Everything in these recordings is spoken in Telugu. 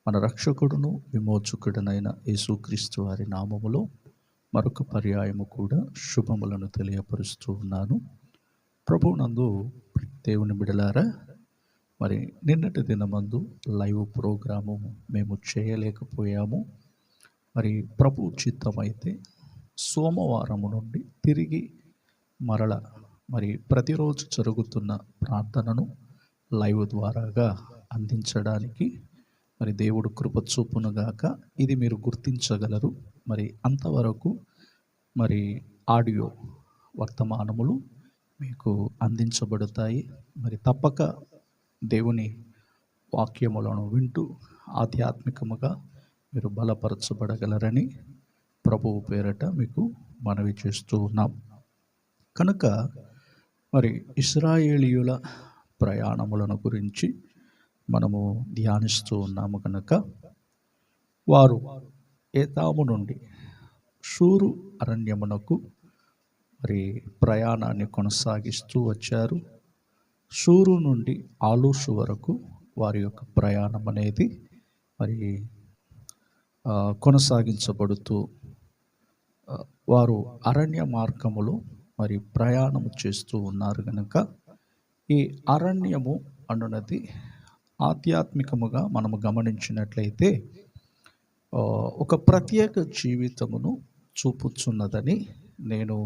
మన రక్షకుడును విమోచకుడునైన యేసుక్రీస్తు వారి నామములో మరొక పర్యాయము కూడా శుభములను తెలియపరుస్తూ ఉన్నాను. ప్రభువునందు దేవుని బిడలారా, మరి నిన్నటి దినమందు లైవ్ ప్రోగ్రాము మేము చేయలేకపోయాము. మరి ప్రభు చిత్తమైతే సోమవారము నుండి తిరిగి మరల మరి ప్రతిరోజు జరుగుతున్న ప్రార్థనను లైవ్ ద్వారాగా అందించడానికి మరి దేవుడు కృప చూపునుగాక. ఇది మీరు గుర్తించగలరు. మరి అంతవరకు మరి ఆడియో వర్తమానములు మీకు అందించబడతాయి. మరి తప్పక దేవుని వాక్యములను వింటూ ఆధ్యాత్మికముగా మీరు బలపరచబడగలరని ప్రభువు పేరట మీకు మనవి చేస్తూ ఉన్నాం. కనుక మరి ఇశ్రాయేలీయుల ప్రయాణములను గురించి మనము ధ్యానిస్తూ ఉన్నాము. కనుక వారు ఏతాము నుండి షూరు అరణ్యమునకు మరి ప్రయాణాన్ని కొనసాగిస్తూ వచ్చారు. షూరు నుండి ఆలూషు వరకు వారి యొక్క ప్రయాణం అనేది మరి కొనసాగించబడుతూ వారు అరణ్య మార్గములో మరి ప్రయాణం చేస్తూ ఉన్నారు. కనుక ఈ అరణ్యము అనున్నది ఆధ్యాత్మికముగా మనము గమనించినట్లయితే ఒక ప్రత్యేక జీవితమును చూపుచున్నదని నేను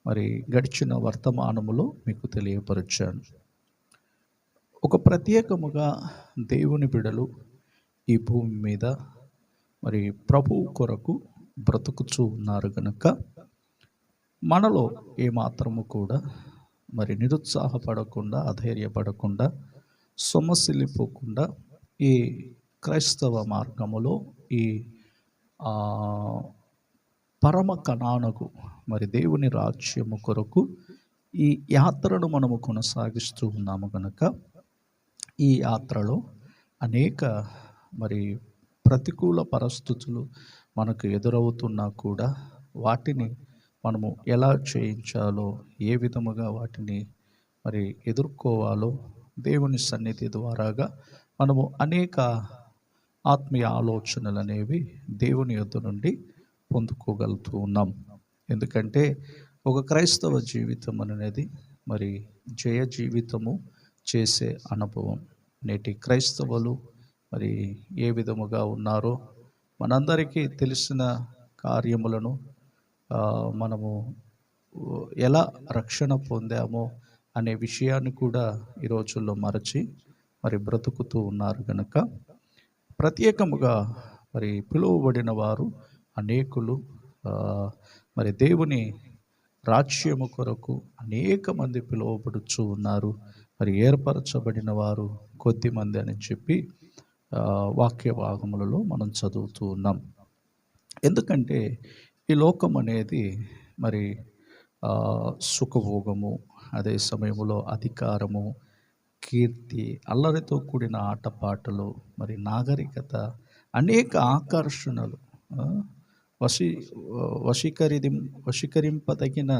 మరి గడిచిన వర్తమానములో మీకు తెలియపరిచాను. ఒక ప్రత్యేకముగా దేవుని బిడలు ఈ భూమి మీద మరి ప్రభువు కొరకు బ్రతుకుచూ ఉన్నారు. కనుక మనలో ఏమాత్రము కూడా మరి నిరుత్సాహపడకుండా, అధైర్యపడకుండా, సొమ్మసిల్లిపోకుండా ఈ క్రైస్తవ మార్గములో ఈ పరమ కణానకు మరి దేవుని రాజ్యము కొరకు ఈ యాత్రను మనము కొనసాగిస్తూ ఉన్నాము. కనుక ఈ యాత్రలో అనేక మరి ప్రతికూల పరిస్థితులు మనకు ఎదురవుతున్నా కూడా వాటిని మనము ఎలా చేయించాలో, ఏ విధముగా వాటిని మరి ఎదుర్కోవాలో దేవుని సన్నిధి ద్వారాగా మనము అనేక ఆత్మీయ ఆలోచనలు అనేవి దేవుని యొద్ద నుండి పొందుకోగలుగుతూ ఉన్నాం. ఎందుకంటే ఒక క్రైస్తవ జీవితం అనేది మరి జయ జీవితము చేసే అనుభవం. నేటి క్రైస్తవులు మరి ఏ విధముగా ఉన్నారో మనందరికీ తెలిసిన కార్యములను మనము ఎలా రక్షణ పొందామో అనే విషయాన్ని కూడా ఈ రోజుల్లో మరచి మరి బ్రతుకుతూ ఉన్నారు. కనుక ప్రత్యేకముగా మరి పిలువబడిన వారు అనేకులు, మరి దేవుని రాజ్యము కొరకు అనేక మంది పిలువబడుచు ఉన్నారు. మరి ఏర్పరచబడిన వారు కొద్ది మంది అని చెప్పి వాక్య భాగములలో మనం చదువుతూ ఉన్నాం. ఎందుకంటే ఈ లోకం అనేది మరి సుఖభోగము, అదే సమయంలో అధికారము, కీర్తి, అల్లరితో కూడిన ఆటపాటలు, మరి నాగరికత, అనేక ఆకర్షణలు, వశీకరింపదగిన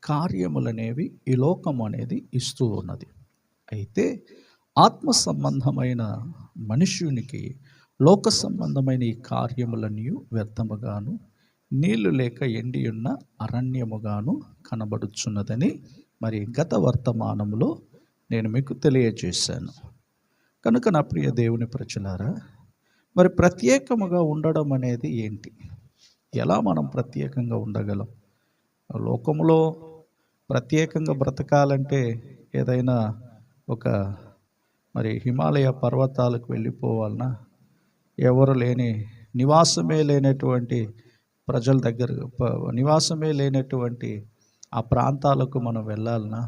కార్యములనేవి ఈ లోకం అనేది ఇస్తూ ఉన్నది. అయితే ఆత్మ సంబంధమైన మనుష్యునికి లోక సంబంధమైన ఈ కార్యములన్నీ వ్యర్థముగాను, నీళ్లు లేక ఎండియున్న అరణ్యముగాను కనబడుచున్నదని మరి గత వర్తమానములో నేను మీకు తెలియజేశాను. కనుక నా ప్రియ దేవుని ప్రజలారా, మరి ప్రత్యేకముగా ఉండడం అనేది ఏంటి? ఎలా మనం ప్రత్యేకంగా ఉండగలం? లోకములో ప్రత్యేకంగా బ్రతకాలంటే ఏదైనా ఒక మరి హిమాలయ పర్వతాలకు వెళ్ళిపోవాలన్నా, ఎవరు లేని నివాసమే లేనటువంటి ప్రజల దగ్గర నివాసమే లేనటువంటి ఆ ప్రాంతాలకు మనం వెళ్ళాలన్నా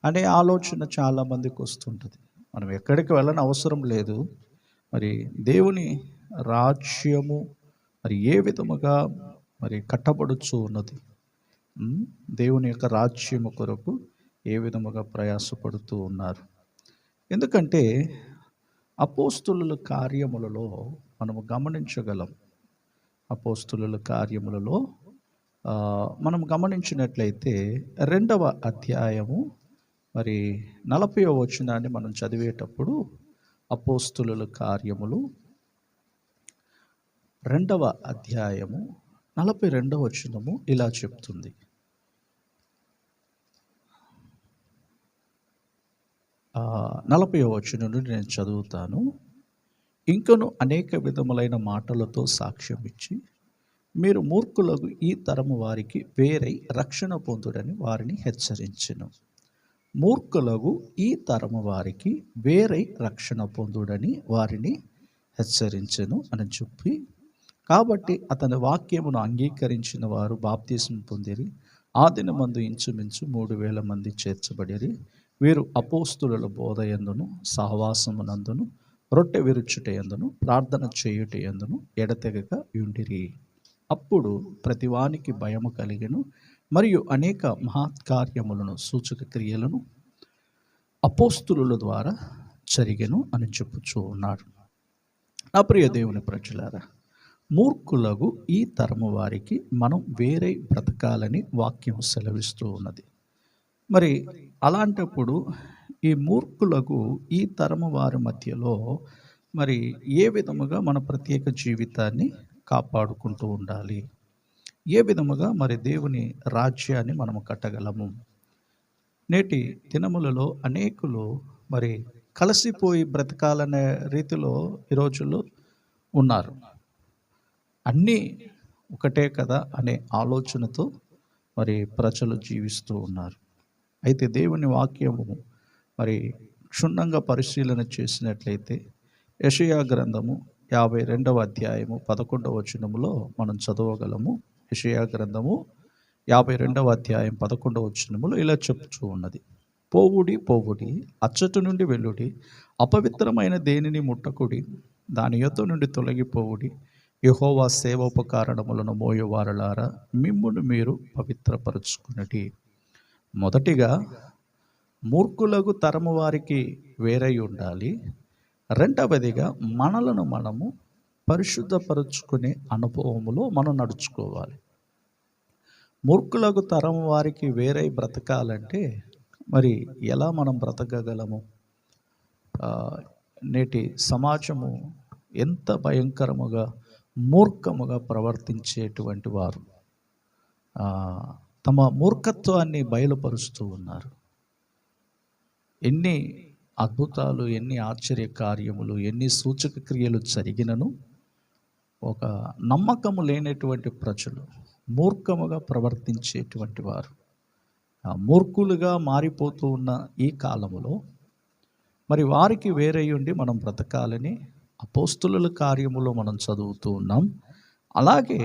అనే ఆలోచన చాలామందికి వస్తుంటుంది. మనం ఎక్కడికి వెళ్ళని అవసరం లేదు. మరి దేవుని రాజ్యము మరి ఏ విధముగా మరి కట్టబడుచు ఉన్నది, దేవుని యొక్క రాజ్యము కొరకు ఏ విధముగా ప్రయాసపడుతూ ఉన్నారు. ఎందుకంటే అపోస్తులుల కార్యములలో మనము గమనించగలం. అపోస్తులుల కార్యములలో మనం గమనించినట్లయితే 2వ అధ్యాయము మరి 40వ వచనాన్ని మనం చదివేటప్పుడు అపోస్తులుల కార్యములు రెండవ అధ్యాయము 42వ వచనము ఇలా చెప్తుంది. 40వ వచనం నుండి నేను చదువుతాను. ఇంకను అనేక విధములైన మాటలతో సాక్ష్యం ఇచ్చి మీరు మూర్ఖులకు ఈ తరము వారికి వేరై రక్షణ పొందుడని వారిని హెచ్చరించెను. మూర్ఖులకు ఈ తరము వారికి వేరై రక్షణ పొందుడని వారిని హెచ్చరించెను అని చెప్పి, కాబట్టి అతని వాక్యమును అంగీకరించిన వారు బాప్తిస్మం పొందిరి. ఆ దినమందు ఇంచుమించు 3000 మంది చేర్చబడిరి. వీరు అపోస్తుల బోధయందును సహవాసమునందును రొట్టె విరుచుటయందును ప్రార్థన చేయుటయందును ఎడతెగక యుండిరి. అప్పుడు ప్రతివానికి భయము కలిగెను, మరియు అనేక మహత్కార్యములను సూచక క్రియలను అపోస్తుల ద్వారా జరిగెను అని చెప్పుచూ ఉన్నాడు. నా ప్రియ దేవుని ప్రజలారా, మూర్ఖులకు ఈ తరము వారికి మనం వేరే బ్రతకాలని వాక్యం సెలవిస్తూ ఉన్నది. మరి అలాంటప్పుడు ఈ మూర్ఖులకు ఈ తరము వారి మధ్యలో మరి ఏ విధముగా మన ప్రత్యేక జీవితాన్ని కాపాడుకుంటూ ఉండాలి, ఏ విధముగా మరి దేవుని రాజ్యాన్ని మనము కట్టగలము? నేటి దినములలో అనేకులు మరి కలిసిపోయి బ్రతకాలనే రీతిలో ఈ రోజుల్లో ఉన్నారు. అన్నీ ఒకటే కదా అనే ఆలోచనతో మరి ప్రజలు జీవిస్తూ ఉన్నారు. అయితే దేవుని వాక్యము మరి క్షుణ్ణంగా పరిశీలన చేసినట్లయితే యెషయా గ్రంథము 52వ అధ్యాయము 11వ వచనములో మనం చదవగలము. యెషయా గ్రంథము 52వ అధ్యాయం 11వ వచనములో ఇలా చెప్తూ ఉన్నది. పోవుడి పోవుడి, అచ్చటి నుండి వెళ్ళుడి, అపవిత్రమైన దేనిని ముట్టకుడి, దాని యొద్ద నుండి తొలగిపోవుడి. యెహోవా సేవోపకరణములను మోయువారలారా, మిమ్మును మీరు పవిత్రపరచుకునడి. మొదటిగా మూర్ఖులకు తరము వారికి వేరై ఉండాలి. రెండవదిగా మనలను మనము పరిశుద్ధపరుచుకునే అనుభవములో మనం నడుచుకోవాలి. మూర్ఖులకు తరం వారికి వేరై బ్రతకాలంటే మరి ఎలా మనం బ్రతకగలము? నేటి సమాజము ఎంత భయంకరముగా మూర్ఖముగా ప్రవర్తించేటువంటి వారు తమ మూర్ఖత్వాన్ని బయలుపరుస్తూ ఉన్నారు. ఎన్ని అద్భుతాలు, ఎన్ని ఆశ్చర్య కార్యములు, ఎన్ని సూచక క్రియలు జరిగినను ఒక నమ్మకము లేనటువంటి ప్రజలు, మూర్ఖముగా ప్రవర్తించేటువంటి వారు, మూర్ఖులుగా మారిపోతూ ఉన్న ఈ కాలములో మరి వారికి వేరే ఉండి మనం బ్రతకాలని అపోస్తుల కార్యములో మనం చదువుతూ ఉన్నాం. అలాగే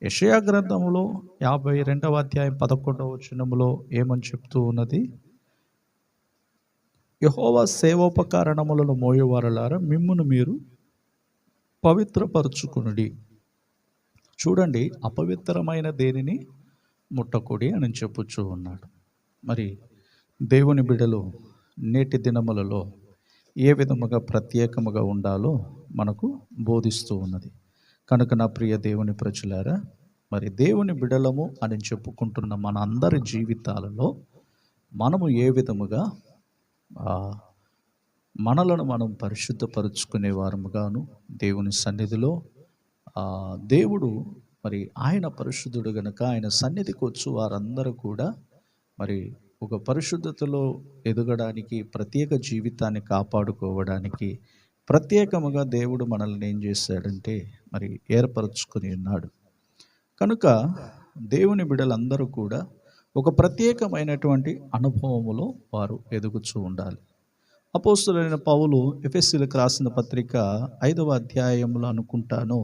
యెషయా గ్రంథములో 52వ అధ్యాయం 11వ వచనములో ఏమని చెప్తూ ఉన్నది? యెహోవా సేవోపకరణములను మోయువారలారా, మిమ్మును మీరు పవిత్రపరచుకునుడి. చూడండి, అపవిత్రమైన దేనిని ముట్టకుడి అని చెప్పుచూ ఉన్నాడు. మరి దేవుని బిడ్డలు నేటి దినములలో ఏ విధముగా ప్రత్యేకముగా ఉండాలో మనకు బోధిస్తూ ఉన్నది. కనుక నా ప్రియ దేవుని ప్రజలారా, మరి దేవుని బిడలము అని చెప్పుకుంటున్న మన అందరి జీవితాలలో మనము ఏ విధముగా మనలను మనం పరిశుద్ధపరుచుకునే వారముగాను దేవుని సన్నిధిలో దేవుడు మరి ఆయన పరిశుద్ధుడు గనుక ఆయన సన్నిధికి వచ్చు వారందరూ కూడా మరి ఒక పరిశుద్ధతలో ఎదగడానికి, ప్రత్యేక జీవితాన్ని కాపాడుకోవడానికి ప్రత్యేకముగా దేవుడు మనల్ని ఏం చేశాడంటే మరి ఏర్పరచుకుని ఉన్నాడు. కనుక దేవుని బిడ్డలందరూ కూడా ఒక ప్రత్యేకమైనటువంటి అనుభవములో వారు ఎదుగుచూ ఉండాలి. అపోస్తలుడైన పౌలు ఎఫెసీయులకు రాసిన పత్రిక 5వ అధ్యాయంలో అనుకుంటాను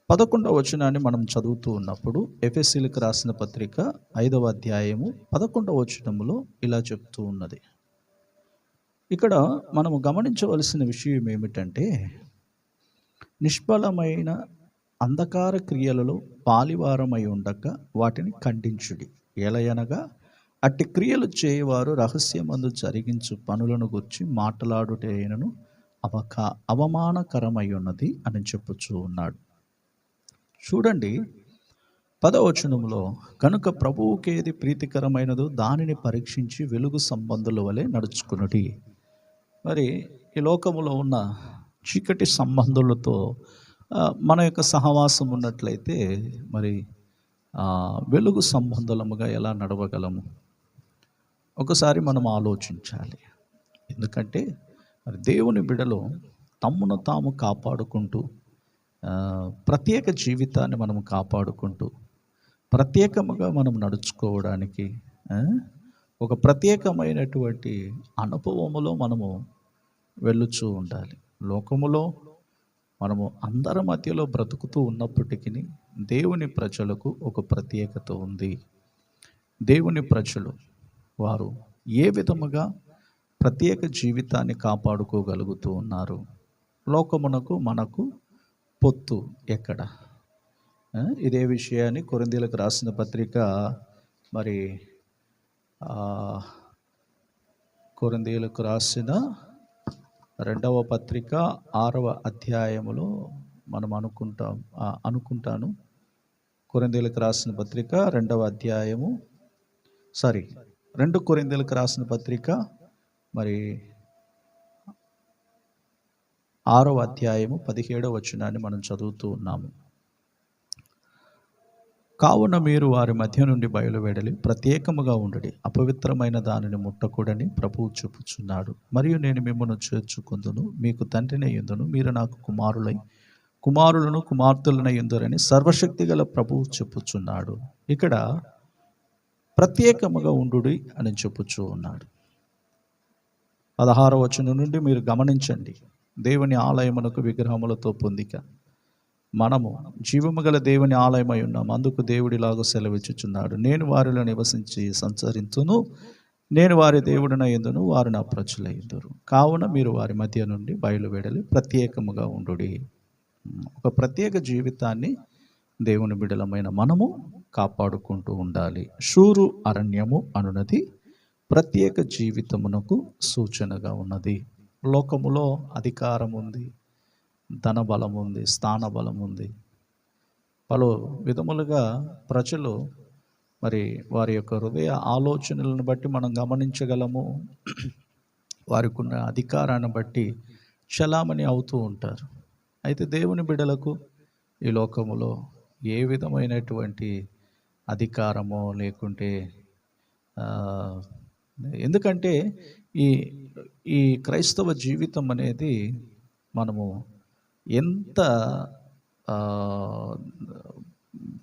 11వ వచనాన్ని మనం చదువుతూ ఉన్నప్పుడు, ఎఫెసీయులకు రాసిన పత్రిక 5వ అధ్యాయము 11వ వచనములో ఇలా చెప్తూ ఉన్నది. ఇక్కడ మనము గమనించవలసిన విషయం ఏమిటంటే, నిష్ఫలమైన అంధకార క్రియలలో పాలివారమై ఉండక వాటిని ఖండించుడి. ఎలయనగా అట్టి క్రియలు చేయవారు రహస్యమందు జరిగించు పనులను గురించి మాట్లాడుటైనను అవమానకరమై ఉన్నది అని చెప్పుచూ ఉన్నాడు. చూడండి 10వ వచనంలో, కనుక ప్రభువుకేది ప్రీతికరమైనదో దానిని పరీక్షించి వెలుగు సంబంధుల వలె నడుచుకునుడి. మరి ఈ లోకములో ఉన్న చీకటి సంబంధులతో మన యొక్క సహవాసం ఉన్నట్లయితే మరి వెలుగు సంబంధులముగా ఎలా నడవగలము? ఒకసారి మనం ఆలోచించాలి. ఎందుకంటే మరి దేవుని బిడ్డలు తమ్మును తాము కాపాడుకుంటూ ప్రత్యేక జీవితాన్ని మనం కాపాడుకుంటూ ప్రత్యేకముగా మనం నడుచుకోవడానికి ఒక ప్రత్యేకమైనటువంటి అనుభవములో మనము వెళ్ళుచూ ఉండాలి. లోకములో మనము అందరి మధ్యలో బ్రతుకుతూ ఉన్నప్పటికీ దేవుని ప్రజలకు ఒక ప్రత్యేకత ఉంది. దేవుని ప్రజలు వారు ఏ విధముగా ప్రత్యేక జీవితాన్ని కాపాడుకోగలుగుతూ ఉన్నారు? లోకమునకు మనకు పొత్తు ఎక్కడ? ఇదే విషయాన్ని కొరింథీయులకు రాసిన పత్రిక మరి కొరింథీయులకు రాసిన 2వ పత్రిక 6వ అధ్యాయములో మనం అనుకుంటాను. కొరింథీయులకు రాసిన పత్రిక 2వ అధ్యాయము 2 కొరింథీయులకు రాసిన పత్రిక మరి 6వ అధ్యాయము 17వ వచనాన్ని మనం చదువుతూ ఉన్నాము. కావున మీరు వారి మధ్య నుండి బయలువెడలి ప్రత్యేకముగా ఉండడి, అపవిత్రమైన దానిని ముట్టకూడని ప్రభువు చెప్పుచున్నాడు. మరియు నేను మిమ్మల్ని చేర్చుకుందును, మీకు తండ్రినై యుందును, మీరు నాకు కుమారులను కుమార్తెలనై యుందురని సర్వశక్తి గల ప్రభువు చెప్పుచున్నాడు. ఇక్కడ ప్రత్యేకముగా ఉండుడి అని చెప్పుచూ ఉన్నాడు. 16వ వచనం నుండి మీరు గమనించండి. దేవుని ఆలయమునకు విగ్రహములతో పొందిక, మనము జీవము గల దేవుని ఆలయమై ఉన్నాము. అందుకు దేవుడిలాగా సెలవిచ్చుచున్నాడు, నేను వారిలో నివసించి సంచరించును, నేను వారి దేవుడినై యుందును, వారు నా ప్రజలై యుందురు. కావున మీరు వారి మధ్య నుండి బయలువెడలి ప్రత్యేకముగా ఉండుడి. ఒక ప్రత్యేక జీవితాన్ని దేవుని బిడ్డలమైన మనము కాపాడుకుంటూ ఉండాలి. షూరు అరణ్యము అనున్నది ప్రత్యేక జీవితమునకు సూచనగా ఉన్నది. లోకములో అధికారం ఉంది, ధన బలం ఉంది, స్థాన బలం ఉంది. పలు విధములుగా ప్రజలు మరి వారి యొక్క హృదయ ఆలోచనలను బట్టి మనం గమనించగలము. వారికి ఉన్న అధికారాన్ని బట్టి చలామణి అవుతూ ఉంటారు. అయితే దేవుని బిడ్డలకు ఈ లోకములో ఏ విధమైనటువంటి అధికారమో లేకుంటే ఎందుకంటే ఈ ఈ క్రైస్తవ జీవితం అనేది మనము ఎంత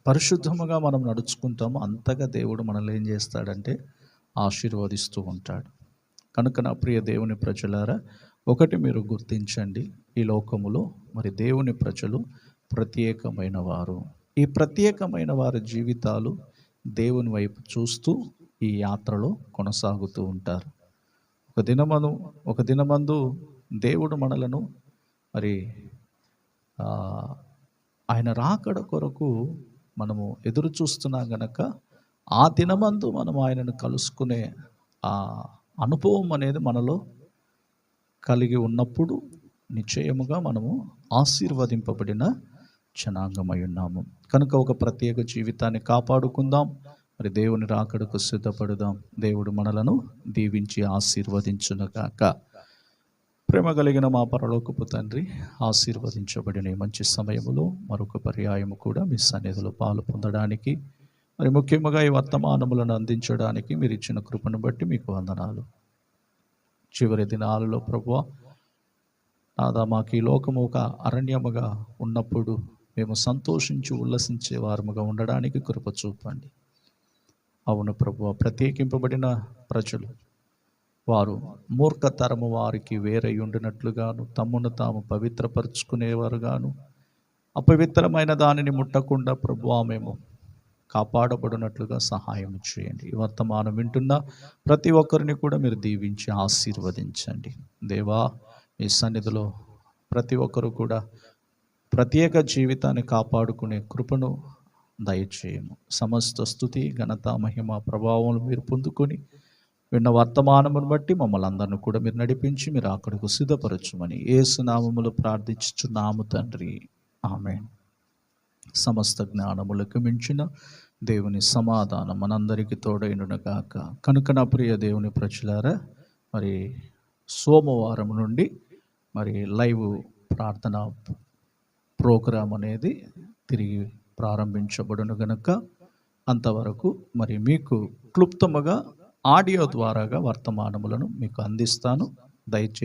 పరిశుద్ధముగా మనం నడుచుకుంటామో అంతగా దేవుడు మనల్ని ఏం చేస్తాడంటే ఆశీర్వదిస్తూ ఉంటాడు. కనుక నా ప్రియ దేవుని ప్రజలారా, ఒకటి మీరు గుర్తించండి, ఈ లోకములో మరి దేవుని ప్రజలు ప్రత్యేకమైన వారు. ఈ ప్రత్యేకమైన వారి జీవితాలు దేవుని వైపు చూస్తూ ఈ యాత్రలో కొనసాగుతూ ఉంటారు. ఒక దినమందు దేవుడు మనలను మరి ఆయన రాకడ కొరకు మనము ఎదురు చూస్తున్నాం గనక ఆ దినమందు మనం ఆయనను కలుసుకునే ఆ అనుభవం అనేది మనలో కలిగి ఉన్నప్పుడు నిశ్చయముగా మనము ఆశీర్వదింపబడిన జనాంగమై ఉన్నాము. కనుక ఒక ప్రత్యేక జీవితాన్ని కాపాడుకుందాం, మరి దేవుని రాకడకు సిద్ధపడుదాం. దేవుడు మనలను దీవించి ఆశీర్వదించునుగాక. ప్రేమ కలిగిన మా పరలోకపు తండ్రి, ఆశీర్వదించబడిన మంచి సమయములో మరొక పర్యాయము కూడా మీ సన్నిధిలో పాలు పొందడానికి, మరి ముఖ్యంగా ఈ వర్తమానములను అందించడానికి మీరు ఇచ్చిన కృపను బట్టి మీకు వందనాలు. చివరి దినాలలో ప్రభువా, మాకు ఈ లోకము ఒక అరణ్యముగా ఉన్నప్పుడు మేము సంతోషించి ఉల్లసించే వారముగా ఉండడానికి కృప చూపండి. అవును ప్రభువా, ప్రత్యేకింపబడిన ప్రజలు వారు మూర్ఖతరము వారికి వేరై ఉండినట్లుగాను, తమ్మును తాము పవిత్రపరుచుకునేవారుగాను, అపవిత్రమైన దానిని ముట్టకుండా ప్రభువా మేము కాపాడబడినట్లుగా సహాయం చేయండి. ఈ వర్తమానం వింటున్న ప్రతి ఒక్కరిని కూడా మీరు దీవించి ఆశీర్వదించండి. దేవా, మీ సన్నిధిలో ప్రతి ఒక్కరు కూడా ప్రత్యేక జీవితాన్ని కాపాడుకునే కృపను దయచేయము. సమస్త స్తుతి, ఘనత, మహిమ, ప్రభావం మీరు పొందుకొని విన్న వర్తమానమును బట్టి మమ్మల్ని అందరిని కూడా మీరు నడిపించి మీరు అక్కడికి సిద్ధపరచుమని యేసు నామములో ప్రార్థించుచున్నాము తండ్రి, ఆమేన్. సమస్త జ్ఞానములకు మించిన దేవుని సమాధానం మనందరికీ తోడైనగాక. కనుక నా ప్రియ దేవుని ప్రజలారా, మరి సోమవారం నుండి మరి లైవ్ ప్రార్థన ప్రోగ్రాం అనేది తిరిగి ప్రారంభించబడును గనుక అంతవరకు మరి మీకు క్లుప్తముగా ఆడియో ద్వారాగా వర్తమానములను మీకు అందిస్తాను. దయచేసి